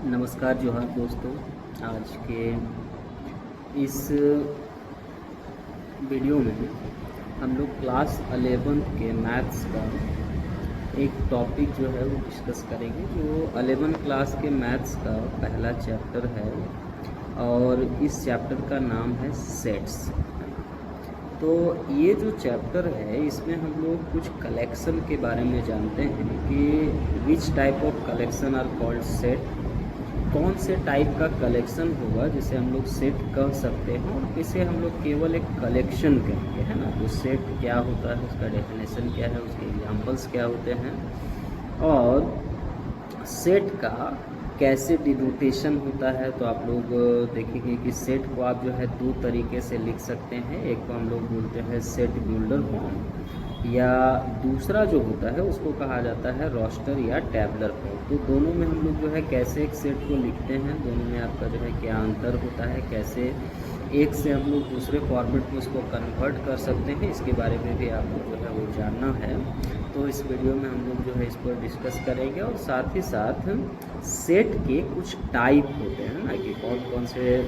नमस्कार जोहार दोस्तों। आज के इस वीडियो में हम लोग क्लास 11 के मैथ्स का एक टॉपिक जो है वो डिस्कस करेंगे, जो 11 क्लास के मैथ्स का पहला चैप्टर है और इस चैप्टर का नाम है सेट्स। तो ये जो चैप्टर है इसमें हम लोग कुछ कलेक्शन के बारे में जानते हैं कि which type of collection are called set, कौन से टाइप का कलेक्शन होगा जिसे हम लोग सेट कह सकते हैं और इसे हम लोग केवल एक कलेक्शन कहेंगे, है ना। तो सेट क्या होता है, उसका डेफिनेशन क्या है, उसके एग्जांपल्स क्या होते हैं और सेट का कैसे डिनोटेशन होता है। तो आप लोग देखेंगे कि सेट को आप जो है दो तरीके से लिख सकते हैं। एक को हम लोग बोलते हैं सेट बिल्डर फॉर्म, या दूसरा जो होता है उसको कहा जाता है रोस्टर या टैबलर फॉर्म। तो दोनों में हम लोग जो है कैसे एक सेट को लिखते हैं, दोनों में आपका जो है क्या अंतर होता है, कैसे एक से हम लोग दूसरे फॉर्मेट में उसको कन्वर्ट कर सकते हैं, इसके बारे में भी आपको जो है वो जानना है। तो इस वीडियो में हम लोग जो है इस पर डिस्कस करेंगे और साथ ही साथ सेट के कुछ टाइप होते हैं ना, कि कौन कौन से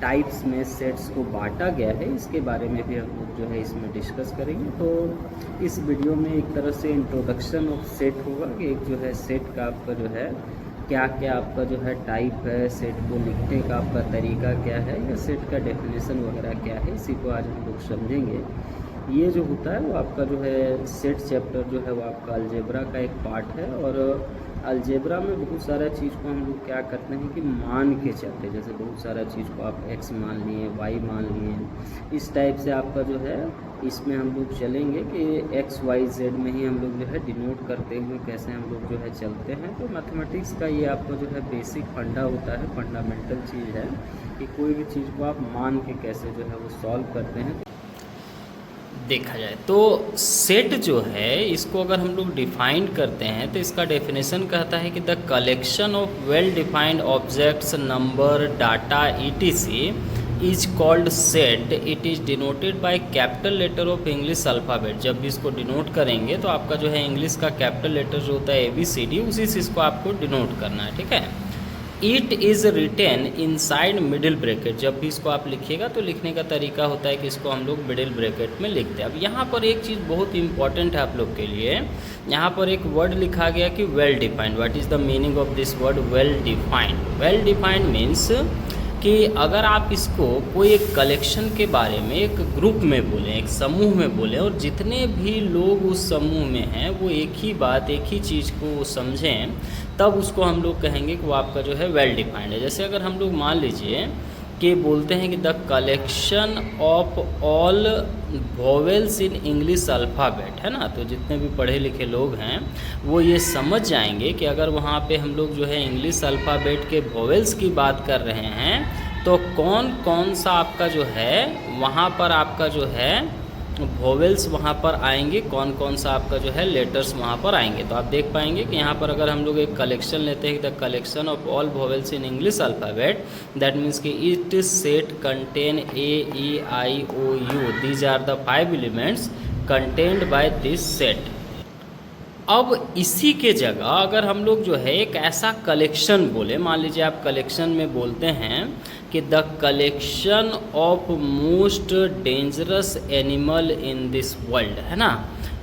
टाइप्स में सेट्स को बांटा गया है, इसके बारे में भी हम लोग जो है इसमें डिस्कस करेंगे। तो इस वीडियो में एक तरह से इंट्रोडक्शन ऑफ सेट होगा कि एक जो है सेट का आपका जो है क्या क्या आपका जो है टाइप है, सेट को लिखने का आपका तरीका क्या है, या सेट का डेफिनेशन वगैरह क्या है, इसी को आज हम लोग समझेंगे। ये जो होता है वो आपका जो है सेट चैप्टर जो है वो आपका अलजेब्रा का एक पार्ट है और अलजेब्रा में बहुत सारा चीज़ को हम लोग क्या करते हैं कि मान के चलते, जैसे बहुत सारा चीज़ को आप x मान लिए, y मान लिए, इस टाइप से आपका जो है इसमें हम लोग चलेंगे कि x y z में ही हम लोग जो है डिनोट करते हुए कैसे हम लोग जो है चलते हैं। तो मैथमेटिक्स का ये आपका जो है बेसिक फंडा होता है, फंडामेंटल चीज़ है कि कोई भी चीज़ को आप मान के कैसे जो है वो सॉल्व करते हैं। देखा जाए तो सेट जो है इसको अगर हम लोग डिफाइन करते हैं तो इसका डेफिनेशन कहता है कि the collection of well defined objects, number, data etc is called set. It is denoted by capital letter of English alphabet. जब भी इसको डिनोट करेंगे तो आपका जो है इंग्लिश का कैपिटल लेटर जो होता है ABCD, उसी से इसको आपको डिनोट करना है, ठीक है। It is written inside middle bracket. जब भी इसको आप लिखिएगा तो लिखने का तरीका होता है कि इसको हम लोग मिडिल ब्रैकेट में लिखते हैं। अब यहाँ पर एक चीज़ बहुत इंपॉर्टेंट है आप लोग के लिए, यहाँ पर एक वर्ड लिखा गया कि well defined. What is the meaning of this word well defined? Well defined means कि अगर आप इसको कोई एक कलेक्शन के बारे में एक ग्रुप में बोलें, एक समूह में बोलें, और जितने भी लोग उस समूह में हैं वो एक ही बात, एक ही चीज़ को समझें, तब उसको हम लोग कहेंगे कि वो आपका जो है वेल डिफाइंड है। जैसे अगर हम लोग मान लीजिए कि बोलते हैं कि the collection of all vowels in English alphabet, है ना। तो जितने भी पढ़े लिखे लोग हैं वो ये समझ जाएंगे कि अगर वहाँ पे हम लोग जो है इंग्लिश अल्फ़ाबेट के वोवेल्स की बात कर रहे हैं तो कौन कौन सा आपका जो है वहाँ पर आपका जो है वोवेल्स वहाँ पर आएंगे, कौन कौन सा आपका जो है लेटर्स वहाँ पर आएंगे। तो आप देख पाएंगे कि यहाँ पर अगर हम लोग एक कलेक्शन लेते हैं, the collection of all vowels in English alphabet, that means कि it set contain AEIOU, these are the 5 elements contained by this set. अब इसी के जगह अगर हम लोग जो है एक ऐसा कलेक्शन बोले, मान लीजिए आप कलेक्शन में बोलते हैं कि the collection of most dangerous animal in this world, है ना।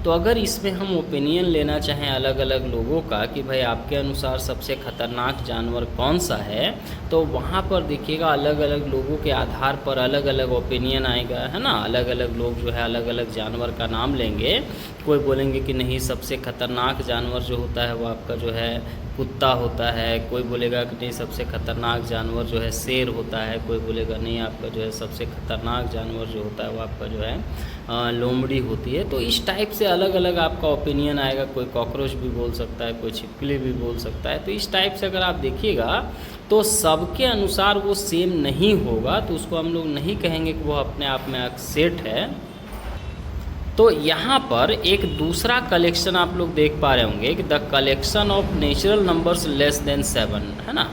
तो अगर इसमें हम ओपिनियन लेना चाहें अलग अलग लोगों का कि भाई आपके अनुसार सबसे ख़तरनाक जानवर कौन सा है, तो वहाँ पर देखिएगा अलग अलग लोगों के आधार पर अलग अलग ओपिनियन आएगा, है ना। अलग अलग लोग जो है अलग अलग जानवर का नाम लेंगे। कोई बोलेंगे कि नहीं सबसे ख़तरनाक जानवर जो होता है वो आपका जो है कुत्ता होता है, कोई बोलेगा कि नहीं सबसे ख़तरनाक जानवर जो है शेर होता है, कोई बोलेगा नहीं आपका जो है सबसे ख़तरनाक जानवर जो होता है वो आपका जो है लोमड़ी होती है। तो इस टाइप से अलग अलग आपका ओपिनियन आएगा। कोई कॉकरोच भी बोल सकता है, कोई छिपकली भी बोल सकता है। तो इस टाइप से अगर आप देखिएगा तो सबके अनुसार वो सेम नहीं होगा, तो उसको हम लोग नहीं कहेंगे कि वो अपने आप में एक सेट है। तो यहाँ पर एक दूसरा कलेक्शन आप लोग देख पा रहे होंगे कि the collection of natural numbers less than 7, है ना।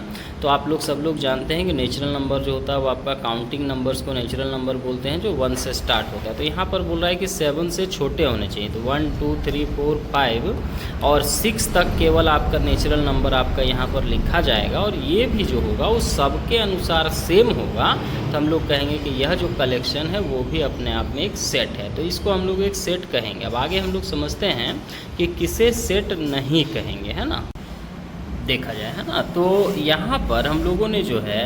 तो आप लोग सब लोग जानते हैं कि नेचुरल नंबर जो होता है वो आपका काउंटिंग नंबर्स को नेचुरल नंबर बोलते हैं, जो 1 से स्टार्ट होता है। तो यहाँ पर बोल रहा है कि 7 से छोटे होने चाहिए, तो 1 2 3 4 5 और 6 तक केवल आपका नेचुरल नंबर आपका यहाँ पर लिखा जाएगा, और ये भी जो होगा वो सबके अनुसार सेम होगा। तो हम लोग कहेंगे कि यह जो कलेक्शन है वो भी अपने आप में एक सेट है, तो इसको हम लोग एक सेट कहेंगे। अब आगे हम लोग समझते हैं कि किसे सेट नहीं कहेंगे, है ना, देखा जाए, है ना। तो यहाँ पर हम लोगों ने जो है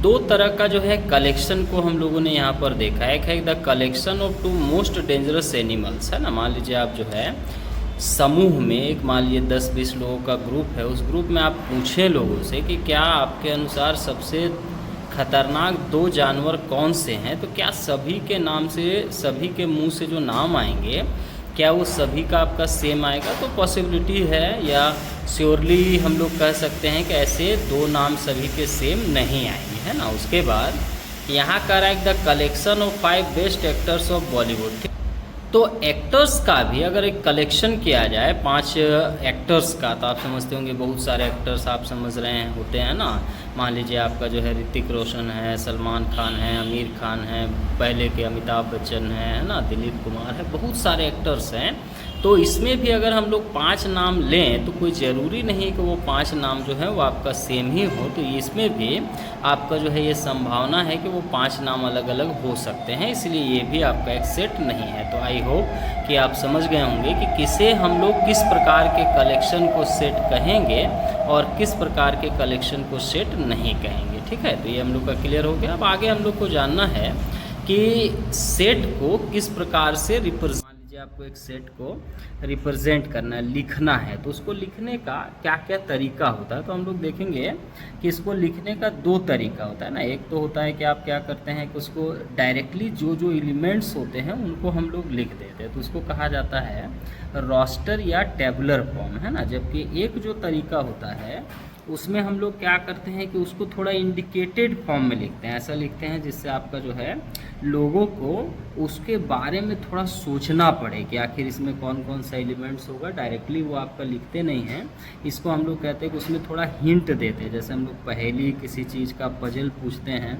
दो तरह का जो है कलेक्शन को हम लोगों ने यहाँ पर देखा है। एक है the collection of 2 most dangerous animals, है ना। मान लीजिए आप जो है समूह में एक, मान लीजिए 10-20 लोगों का ग्रुप है, उस ग्रुप में आप पूछें लोगों से कि क्या आपके अनुसार सबसे खतरनाक 2 जानवर कौन से हैं, तो क्या सभी के नाम से, सभी के मुंह से जो नाम आएंगे, क्या वो सभी का आपका सेम आएगा? तो पॉसिबिलिटी है, या श्योरली हम लोग कह सकते हैं कि ऐसे 2 नाम सभी के सेम नहीं आएंगे, है ना। उसके बाद यहाँ का रहा है the collection of 5 best actors of Bollywood. तो एक्टर्स का भी अगर एक कलेक्शन किया जाए 5 एक्टर्स का, तो आप समझते होंगे बहुत सारे एक्टर्स आप समझ रहे हैं होते हैं ना। मान लीजिए आपका जो है ऋतिक रोशन है, सलमान खान है, आमिर खान है, पहले के अमिताभ बच्चन है ना, दिलीप कुमार है, बहुत सारे एक्टर्स हैं। तो इसमें भी अगर हम लोग 5 नाम लें तो कोई ज़रूरी नहीं कि वो 5 नाम जो है वो आपका सेम ही हो, तो इसमें भी आपका जो है ये संभावना है कि वो 5 नाम अलग अलग हो सकते हैं, इसलिए ये भी आपका एक सेट नहीं है। तो आई होप कि आप समझ गए होंगे कि किसे हम लोग किस प्रकार के कलेक्शन को सेट कहेंगे और किस प्रकार के कलेक्शन को सेट नहीं कहेंगे, ठीक है। तो ये हम लोग का क्लियर हो गया। अब आगे हम लोग को जानना है कि सेट को किस प्रकार से रिप्रेजेंट, आपको एक सेट को रिप्रेजेंट करना है, लिखना है, तो उसको लिखने का क्या क्या तरीका होता है। तो हम लोग देखेंगे कि इसको लिखने का 2 तरीका होता है ना। एक तो होता है कि आप क्या करते हैं कि उसको डायरेक्टली जो जो एलिमेंट्स होते हैं उनको हम लोग लिख देते हैं, तो उसको कहा जाता है रोस्टर या टेबुलर फॉर्म, है ना। जबकि एक जो तरीका होता है उसमें हम लोग क्या करते हैं कि उसको थोड़ा इंडिकेटेड फॉर्म में लिखते हैं। ऐसा लिखते हैं जिससे आपका जो है लोगों को उसके बारे में थोड़ा सोचना पड़े कि आखिर इसमें कौन कौन सा एलिमेंट्स होगा। डायरेक्टली वो आपका लिखते नहीं हैं, इसको हम लोग कहते हैं कि उसमें थोड़ा हिंट देते हैं। जैसे हम लोग पहेली, किसी चीज़ का पजल पूछते हैं,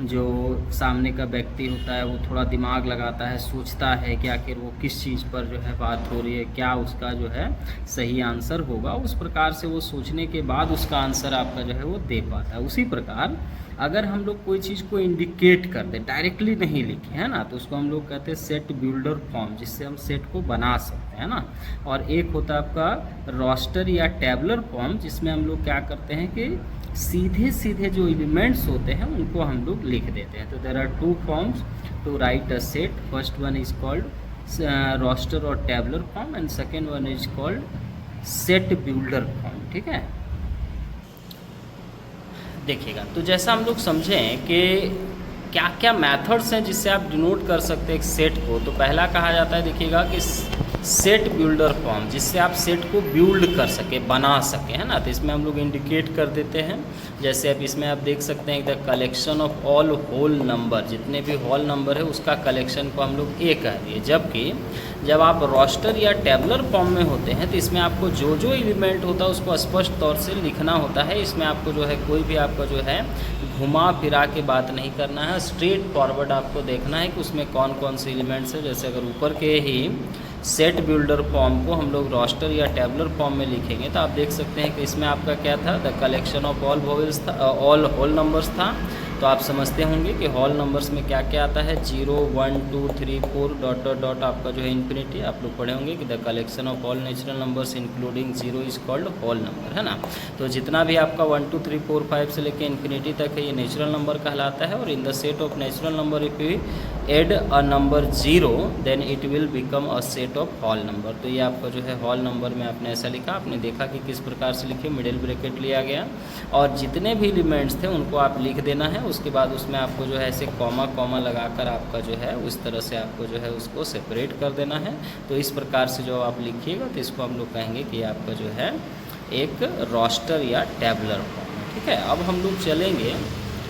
जो सामने का व्यक्ति होता है वो थोड़ा दिमाग लगाता है, सोचता है कि आखिर वो किस चीज़ पर जो है बात हो रही है, क्या उसका जो है सही आंसर होगा। उस प्रकार से वो सोचने के बाद उसका आंसर आपका जो है वो दे पाता है। उसी प्रकार अगर हम लोग कोई चीज़ को इंडिकेट कर दे, डायरेक्टली नहीं लिखे, है ना, तो उसको हम लोग कहते हैं सेट बिल्डर फॉर्म, जिससे हम सेट को बना सकते हैं ना। और एक होता है आपका रोस्टर या टेबुलर फॉर्म, जिसमें हम लोग क्या करते हैं कि सीधे सीधे जो एलिमेंट्स होते हैं उनको हम लोग लिख देते हैं। तो there are 2 forms to write a set. First one is called roster और tabular form and second one is called set builder form, ठीक है। देखिएगा, तो जैसा हम लोग समझें कि क्या क्या मेथड्स हैं जिससे आप डिनोट कर सकते हैं एक सेट को। तो पहला कहा जाता है, देखिएगा कि सेट बिल्डर फॉर्म, जिससे आप सेट को बिल्ड कर सके, बना सके, है ना। तो इसमें हम लोग इंडिकेट कर देते हैं। जैसे अब इसमें आप देख सकते हैं the collection of all whole number, जितने भी होल नंबर है उसका कलेक्शन को हम लोग ए कह दिए। जबकि जब आप रोस्टर या टेबुलर फॉर्म में होते हैं तो इसमें आपको जो जो एलिमेंट होता है उसको स्पष्ट तौर से लिखना होता है। इसमें आपको जो है कोई भी आपका जो है घुमा फिरा के बात नहीं करना है, स्ट्रेट फॉरवर्ड आपको देखना है कि उसमें कौन कौन से एलिमेंट्स है। जैसे अगर ऊपर के ही सेट बिल्डर फॉर्म को हम लोग रोस्टर या टेबुलर फॉर्म में लिखेंगे तो आप देख सकते हैं कि इसमें आपका क्या था, the collection of all vowels था, ऑल होल नंबर्स था। तो आप समझते होंगे कि होल नंबर्स में क्या क्या आता है, 0 1 2 3 4 डॉट डॉट डॉट आपका जो है इन्फिनिटी। आप लोग पढ़े होंगे कि the collection of all natural numbers including 0 is called whole number, है ना। तो जितना भी आपका 1 2 3 4 5 से लेकर इन्फिनिटी तक है ये नेचुरल नंबर कहलाता है। और in the set of natural number if you add a number 0 then it will become a set of whole number. तो ये आपका जो है होल नंबर में आपने ऐसा लिखा, आपने देखा कि किस प्रकार से लिखे, मिडिल ब्रैकेट लिया गया और जितने भी एलिमेंट्स थे उनको आप लिख देना है। उसके बाद उसमें आपको जो है ऐसे कॉमा कॉमा लगाकर आपका जो है उस तरह से आपको जो है उसको सेपरेट कर देना है। तो इस प्रकार से जो आप लिखिएगा तो इसको हम लोग कहेंगे कि आपका जो है एक रोस्टर या टेबुलर फॉर्म, ठीक है। अब हम लोग चलेंगे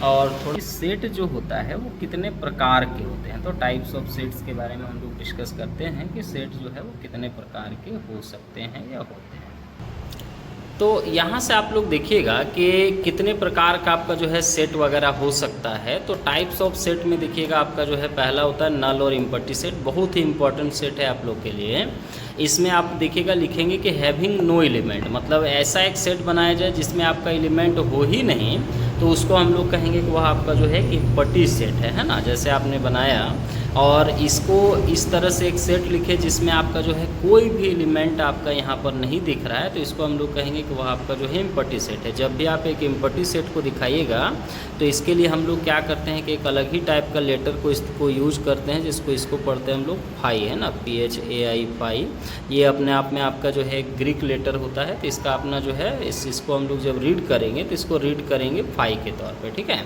और थोड़ी सेट जो होता है वो कितने प्रकार के होते हैं, तो टाइप्स ऑफ सेट्स के बारे में हम लोग डिस्कस करते हैं कि सेट जो है वो कितने प्रकार के हो सकते हैं या होते हैं। तो यहाँ से आप लोग देखिएगा कि कितने प्रकार का आपका जो है सेट वगैरह हो सकता है। तो टाइप्स ऑफ सेट में देखिएगा आपका जो है पहला होता है नल और इम्पटी सेट, बहुत ही इंपॉर्टेंट सेट है आप लोग के लिए। इसमें आप देखिएगा लिखेंगे कि हैविंग नो एलिमेंट, मतलब ऐसा एक सेट बनाया जाए जिसमें आपका एलिमेंट हो ही नहीं, तो उसको हम लोग कहेंगे कि वह आपका जो है इम्पटी सेट है ना। जैसे आपने बनाया और इसको इस तरह से एक सेट लिखे जिसमें आपका जो है कोई भी एलिमेंट आपका यहाँ पर नहीं दिख रहा है, तो इसको हम लोग कहेंगे कि वह आपका जो है इम्पटी सेट है। जब भी आप एक इम्पटी सेट को दिखाइएगा तो इसके लिए हम लोग क्या करते हैं कि एक अलग ही टाइप का लेटर को इसको यूज करते हैं, जिसको इसको पढ़ते हैं हम लोग फाई, है ना, PHAI फाई। ये अपने आप में आपका जो है ग्रीक लेटर होता है, तो इसका अपना जो है इसको हम लोग जब रीड करेंगे तो इसको रीड करेंगे फाई के तौर पे, ठीक है।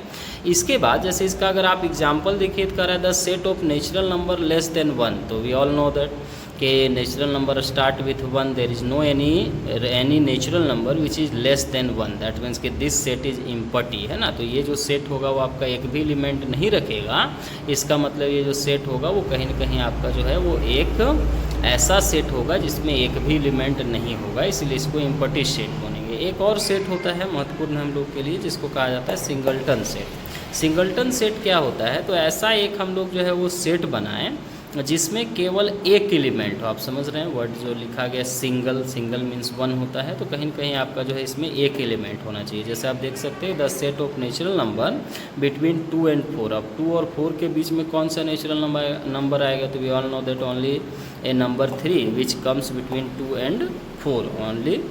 इसके बाद जैसे इसका अगर आप एग्जाम्पल देखिए तो कह रहा है the set of natural number less than 1, तो वी ऑल नो दैट कि natural number start with 1, there is no any natural number which is less than 1, that means कि दिस सेट इज़ इम्पटी, है ना। तो ये जो set होगा वो आपका एक भी एलिमेंट नहीं रखेगा, इसका मतलब ये जो सेट होगा वो कहीं ना कहीं आपका जो है वो एक ऐसा सेट होगा जिसमें एक भी एलिमेंट नहीं होगा, इसलिए इसको इम्पटी सेट बोलेंगे। एक और सेट होता है महत्वपूर्ण हम लोग के लिए जिसको कहा जाता है सिंगलटन सेट। सिंगलटन सेट क्या होता है, तो ऐसा एक हम लोग जो है वो सेट बनाएं जिसमें केवल एक एलिमेंट हो। आप समझ रहे हैं वर्ड जो लिखा गया सिंगल, सिंगल मीन्स 1 होता है, तो कहीं ना कहीं आपका जो है इसमें एक एलिमेंट होना चाहिए। जैसे आप देख सकते हैं the set of natural number between 2 and 4, अब 2 और 4 के बीच में कौन सा नेचुरल नंबर आएगा, तो we all know that only a number 3 which comes between 2 and 4, only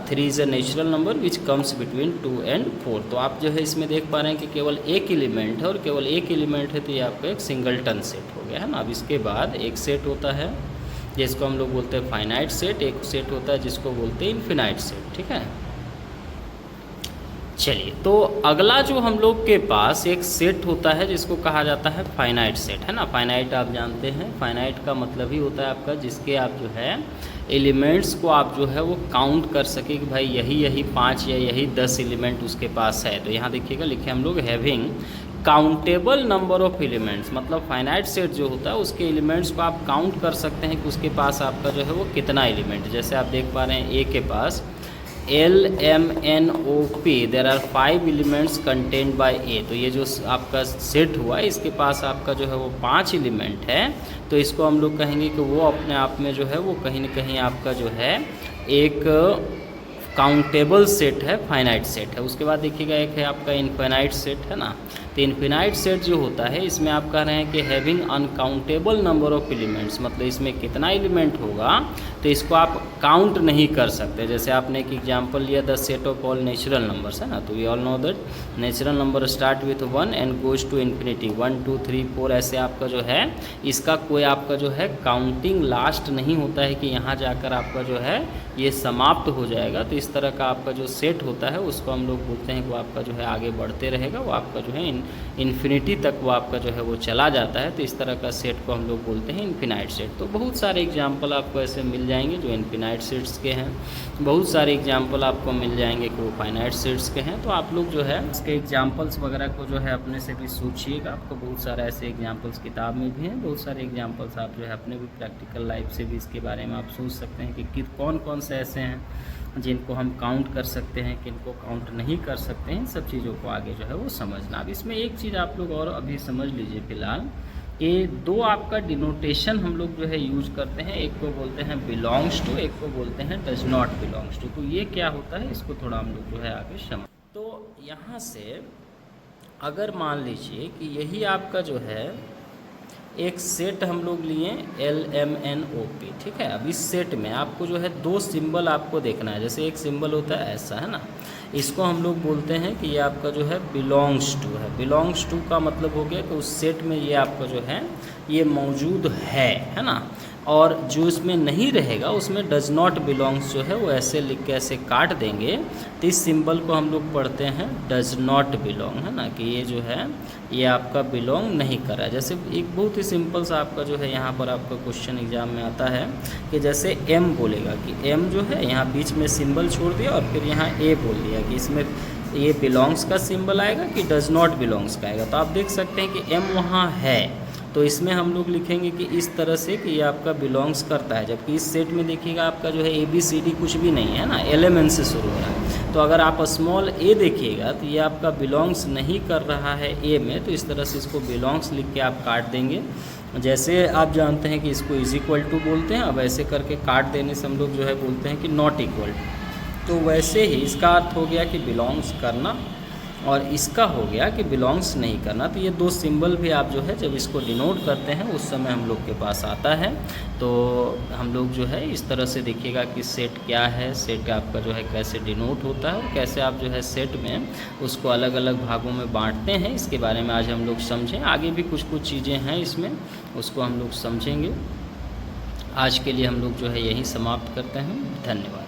3 is a natural number which comes between 2 and 4। तो आप जो है इसमें देख पा रहे हैं कि केवल एक एलिमेंट है और केवल एक एलिमेंट है, तो ये आपका एक सिंगलटन सेट हो गया, है ना। अब इसके बाद एक सेट होता है जिसको हम लोग बोलते हैं फाइनाइट सेट, एक सेट होता है जिसको बोलते हैं इनफिनाइट सेट, ठीक है। चलिए, तो अगला जो हम लोग के पास एक सेट होता है जिसको कहा जाता है फाइनाइट सेट, है ना। फाइनाइट आप जानते हैं, फाइनाइट का मतलब ही होता है आपका जिसके आप जो है एलिमेंट्स को आप जो है वो काउंट कर सके कि भाई यही 5 या यही 10 एलिमेंट उसके पास है। तो यहाँ देखिएगा लिखे हम लोग having countable number of elements, मतलब फाइनाइट सेट जो होता है उसके एलिमेंट्स को आप काउंट कर सकते हैं कि उसके पास आपका जो है वो कितना एलिमेंट। जैसे आप देख पा रहे हैं ए के पास LMNOP, there are 5 elements contained by A, तो ये जो आपका सेट हुआ इसके पास आपका जो है वो 5 एलिमेंट है, तो इसको हम लोग कहेंगे कि वो अपने आप में जो है वो कहीं ना कहीं आपका जो है एक काउंटेबल सेट है, फाइनाइट सेट है। उसके बाद देखिएगा एक है आपका इनफिनाइट सेट, है ना। तो इनफिनाइट सेट जो होता है इसमें आप कह रहे हैं कि having uncountable number of elements, मतलब इसमें कितना एलिमेंट होगा तो इसको आप काउंट नहीं कर सकते। जैसे आपने एक एग्जांपल लिया the set of all natural numbers, है ना। तो we all know that natural number start with 1 and goes to infinity, 1 2 3 4 ऐसे आपका जो है इसका कोई आपका जो है काउंटिंग लास्ट नहीं होता है कि यहाँ जाकर आपका जो है ये समाप्त हो जाएगा। तो इस तरह का आपका जो सेट होता है उसको हम लोग बोलते हैं कि वो आपका जो है आगे बढ़ते रहेगा, वो आपका जो है इन्फिनिटी तक वो आपका जो है वो चला जाता है। तो इस तरह का सेट को हम लोग बोलते हैं इन्फिनाइट सेट। तो बहुत सारे एग्जाम्पल आपको ऐसे मिल जाएंगे जो इन्फिनाइट सेट्स के हैं, बहुत सारे एग्जाम्पल आपको मिल जाएंगे कि वो फाइनाइट सेट्स के हैं। तो आप लोग जो है इसके एग्जाम्पल्स वगैरह को जो है अपने से भी सोचिएगा, आपको बहुत सारे ऐसे एग्जाम्पल्स किताब में भी हैं, बहुत सारे एग्जाम्पल्स आप जो है अपने भी प्रैक्टिकल लाइफ से भी इसके बारे में आप सोच सकते हैं कि कौन कौन से ऐसे हैं जिनको हम काउंट कर सकते हैं, किनको काउंट नहीं कर सकते हैं। सब चीज़ों को आगे जो है वो समझना। अब इसमें एक चीज़ आप लोग और अभी समझ लीजिए फिलहाल कि दो आपका डिनोटेशन हम लोग जो है यूज करते हैं, एक को बोलते हैं बिलोंग्स टू, एक को बोलते हैं डज नॉट बिलोंग्स टू। तो ये क्या होता है इसको थोड़ा हम लोग जो है आगे समझ। तो यहाँ से अगर मान लीजिए कि यही आपका जो है एक सेट हम लोग लिए LMNOP, ठीक है। अब इस सेट में आपको जो है दो सिंबल आपको देखना है। जैसे एक सिंबल होता है ऐसा, है ना, इसको हम लोग बोलते हैं कि ये आपका जो है बिलोंग्स टू है। बिलोंग्स टू का मतलब हो गया कि उस सेट में ये आपका जो है ये मौजूद है ना। और जो इसमें नहीं रहेगा उसमें डज नॉट बिलोंग्स जो है वो ऐसे लिख के ऐसे काट देंगे, तो इस सिंबल को हम लोग पढ़ते हैं डज नॉट बिलोंग, है ना, कि ये जो है ये आपका बिलोंग नहीं कर रहा है। जैसे एक बहुत ही सिंपल सा आपका जो है यहाँ पर आपका क्वेश्चन एग्जाम में आता है कि जैसे M बोलेगा कि M जो है यहाँ बीच में सिंबल छोड़ दिया और फिर यहाँ A बोल दिया कि इसमें ये बिलोंग्स का सिंबल आएगा कि डज नॉट बिलोंग्स का आएगा। तो आप देख सकते हैं कि M वहाँ है तो इसमें हम लोग लिखेंगे कि इस तरह से कि ये आपका बिलोंग्स करता है, जबकि इस सेट में देखिएगा आपका जो है ABCD कुछ भी नहीं है ना, एलिमेंट से शुरू हो रहा है। तो अगर आप स्मॉल a देखिएगा तो ये आपका बिलोंग्स नहीं कर रहा है A में, तो इस तरह से इसको बिलोंग्स लिख के आप काट देंगे। जैसे आप जानते हैं कि इसको इज इक्वल टू बोलते हैं, अब ऐसे करके काट देने से हम लोग जो है बोलते हैं कि नॉट इक्वल टू। तो वैसे ही इसका अर्थ हो गया कि बिलोंग्स करना, और इसका हो गया कि बिलोंग्स नहीं करना। तो ये दो सिंबल भी आप जो है जब इसको डिनोट करते हैं उस समय हम लोग के पास आता है। तो हम लोग जो है इस तरह से देखिएगा कि सेट क्या है, सेट आपका जो है कैसे डिनोट होता है और कैसे आप जो है सेट में उसको अलग अलग भागों में बांटते हैं, इसके बारे में आज हम लोग समझें। आगे भी कुछ कुछ चीज़ें हैं इसमें, उसको हम लोग समझेंगे। आज के लिए हम लोग जो है यहीं समाप्त करते हैं। धन्यवाद।